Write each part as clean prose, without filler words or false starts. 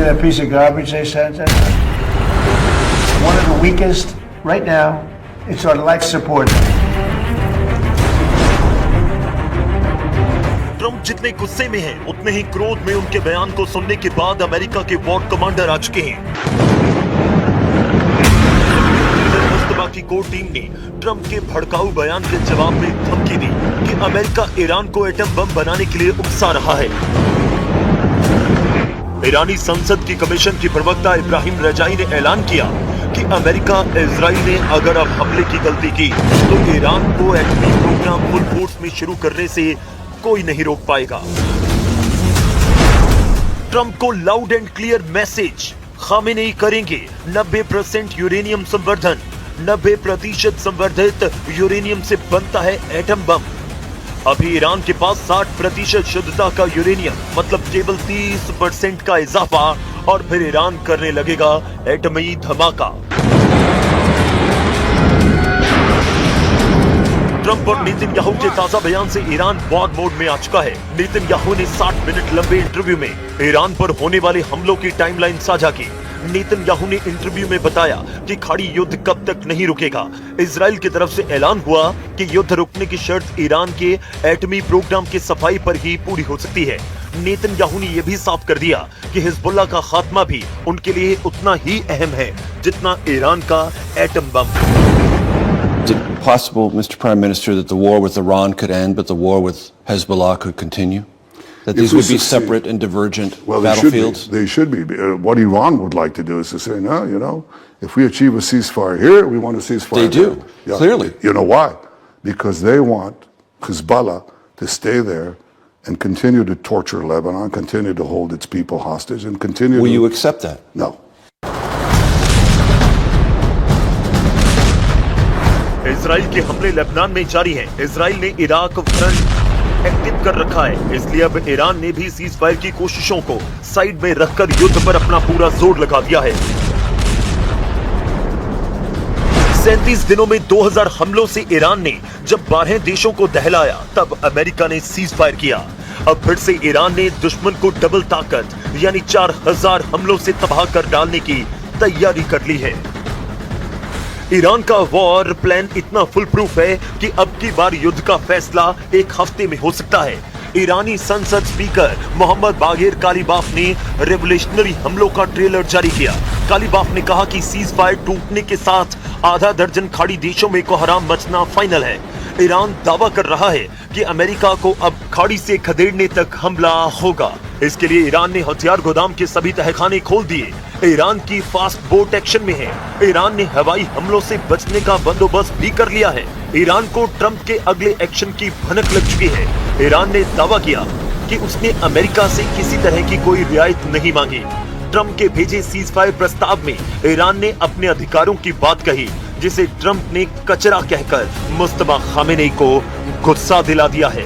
that piece of garbage they sent us? One of the weakest right now. It's our life support. Trump जितने गुस्से में हैं, उतने ही क्रोध में उनके बयान को सुनने के बाद अमेरिका के वॉर कमांडर आ चुके हैं। मुस्तफा की कोर टीम ने ट्रंप के भड़काऊ बयान के जवाब में धमकी दी कि अमेरिका ईरान को एटम बम बनाने के लिए उकसा रहा है। ईरानी संसद की कमीशन की प्रवक्ता इब्राहिम रजाई ने ऐलान किया कि अमेरिका इजराइल ने अगर अब हमले की गलती की तो ईरान को एटमी प्रोग्राम फुल फोर्स में शुरू करने से कोई नहीं रोक पाएगा। ट्रंप को loud and clear message, Khamenei करेंगे 90% यूरेनियम संवर्धन। 90% संवर्धित यूरेनियम से बनता है एटम बम। अभी ईरान के पास 60% शुद्धता का यूरेनियम, मतलब केवल 30% का इजाफा, और फिर ईरान करने लगेगा एटमी धमाका। ट्रंप और नेतन्याहू के ताजा बयान से ईरान वॉर मोड में आ चुका है। नेतन्याहू ने 60 मिनट लंबे इंटरव्यू में ईरान पर होने वाले हमलों की टाइमलाइन साझा की। नेतन्याहू ने इंटरव्यू में बताया कि खाड़ी युद्ध कब तक नहीं रुकेगा। इजराइल की तरफ से ऐलान हुआ कि युद्ध रुकने की शर्त ईरान के एटमी प्रोग्राम की सफाई पर ही पूरी हो सकती है। नेतन्याहू ने यह भी साफ कर दिया कि हिजबुल्लाह का खात्मा भी उनके लिए उतना ही अहम है जितना ईरान का atom bomb. Is it possible, Mr. Prime Minister, that the war with Iran could end, but the war with Hezbollah could continue? That these would be separate and divergent battlefields? They should be. What Iran would like to do is to say, no, you know, if we achieve a ceasefire here, we want a ceasefire They do, yeah. Clearly. You know why? Because they want Hezbollah to stay there and continue to torture Lebanon, continue to hold its people hostage, and continue Will you accept that? No. Israel के हमले Lebanon में जारी हैं। Israel ने Iraq front active कर रखा है, इसलिए अब ईरान ने भी सीज फायर की कोशिशों को साइड में रखकर युद्ध पर अपना पूरा जोर लगा दिया है। 37 दिनों में 2000 हमलों से ईरान ने जब 12 देशों को दहलाया, तब अमेरिका ने सीज फायर किया। अब फिर से ईरान ने दुश्मन को डबल ताकत यानी 4000 हमलों से तबाह कर डालने की तैयारी कर ली है। ईरान का वॉर प्लान इतना फुल प्रूफ है कि अब की बार युद्ध का फैसला एक हफ्ते में हो सकता है। ईरानी संसद स्पीकर मोहम्मद बागेर कालीबाफ ने रेवोल्यूशनरी हमलों का ट्रेलर जारी किया। कालीबाफ ने कहा कि सीज फायर टूटने के साथ आधा दर्जन खाड़ी देशों में कोहराम मचना फाइनल है। ईरान दावा कर रहा है कि अमेरिका को अब खाड़ी से खदेड़ने तक हमला होगा। इसके लिए ईरान ने हथियार गोदाम के सभी तहखाने खोल दिए। ईरान की फास्ट बोट एक्शन में है। ईरान ने हवाई हमलों से बचने का बंदोबस्त भी कर लिया है। ईरान को ट्रंप के अगले एक्शन की भनक लग चुकी है। ईरान ने दावा किया कि उसने अमेरिका से किसी तरह की कोई रियायत नहीं मांगी। ट्रंप के भेजे सीज फायर प्रस्ताव में ईरान ने अपने अधिकारों की बात कही, जिसे ट्रंप ने कचरा कहकर मुस्तफा खामेनेई को गुस्सा दिला दिया है।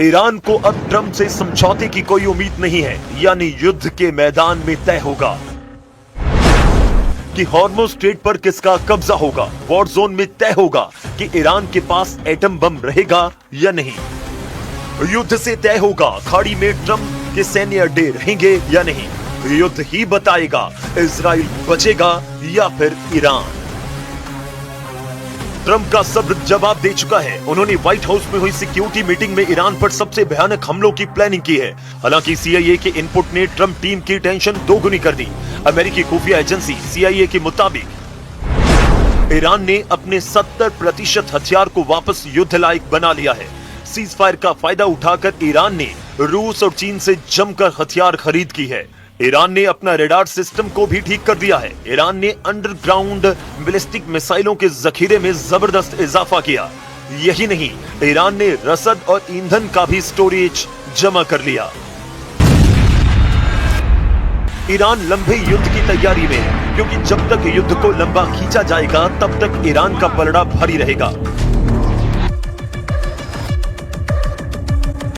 ईरान को अब ट्रंप से समझौते की कोई उम्मीद नहीं है, यानी युद्ध के मैदान में तय होगा कि हॉर्मुज़ स्ट्रेट पर किसका कब्जा होगा। वॉर जोन में तय होगा कि ईरान के पास एटम बम रहेगा या नहीं। युद्ध से तय होगा खाड़ी में ट्रंप के सैन्य अड्डे रहेंगे या नहीं। युद्ध ही बताएगा इजराइल बचेगा या फिर ईरान। ट्रंप का सब्र जवाब दे चुका है। उन्होंने व्हाइट हाउस में हुई सिक्योरिटी मीटिंग में ईरान पर सबसे भयानक हमलों की प्लानिंग की है। हालांकि सीआईए के इनपुट ने ट्रंप टीम की टेंशन दोगुनी कर दी। अमेरिकी खुफिया एजेंसी सीआईए के मुताबिक ईरान ने अपने 70% हथियार को वापस युद्ध लायक बना लिया है। सीज फायर का फायदा उठाकर ईरान ने रूस और चीन से जमकर हथियार खरीद की है। ईरान ने अपना रेडार सिस्टम को भी ठीक कर दिया है। ईरान ने अंडरग्राउंड बैलिस्टिक मिसाइलों के जखीरे में जबरदस्त इजाफा किया। यही नहीं, ईरान ने रसद और ईंधन का भी स्टोरेज जमा कर लिया। ईरान लंबे युद्ध की तैयारी में है, क्योंकि जब तक युद्ध को लंबा खींचा जाएगा तब तक ईरान का पलड़ा भारी रहेगा।